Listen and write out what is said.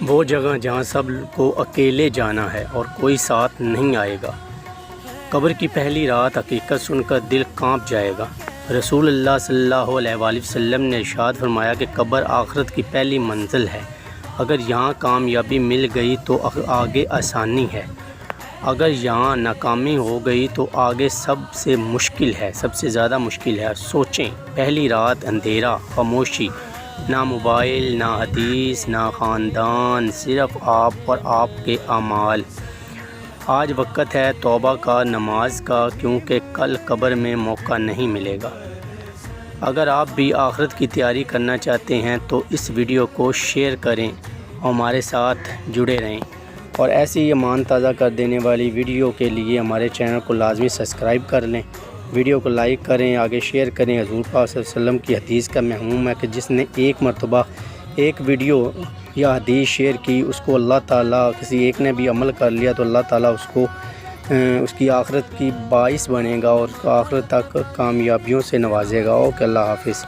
وہ جگہ جہاں سب کو اکیلے جانا ہے اور کوئی ساتھ نہیں آئے گا۔ قبر کی پہلی رات حقیقت سن کر دل کانپ جائے گا۔ رسول اللہ صلی اللہ علیہ وآلہ وسلم نے ارشاد فرمایا کہ قبر آخرت کی پہلی منزل ہے۔ اگر یہاں کامیابی مل گئی تو آگے آسانی ہے، اگر یہاں ناکامی ہو گئی تو آگے سب سے مشکل ہے، سب سے زیادہ مشکل ہے۔ سوچیں، پہلی رات اندھیرا، خاموشی، نہ موبائل، نہ حدیث، نہ خاندان، صرف آپ اور آپ کے اعمال۔ آج وقت ہے توبہ کا، نماز کا، کیونکہ کل قبر میں موقع نہیں ملے گا۔ اگر آپ بھی آخرت کی تیاری کرنا چاہتے ہیں تو اس ویڈیو کو شیئر کریں اور ہمارے ساتھ جڑے رہیں، اور ایسی ایمان تازہ کر دینے والی ویڈیو کے لیے ہمارے چینل کو لازمی سبسکرائب کر لیں، ویڈیو کو لائک کریں، آگے شیئر کریں۔ حضور پاک صلی اللہ علیہ وسلم کی حدیث کا مفہوم ہے کہ جس نے ایک مرتبہ ایک ویڈیو یا حدیث شیئر کی، اس کو اللہ تعالیٰ، کسی ایک نے بھی عمل کر لیا تو اللہ تعالیٰ اس کو اس کی آخرت کی باعث بنے گا اور آخرت تک کامیابیوں سے نوازے گا۔ اوکے، اللہ حافظ۔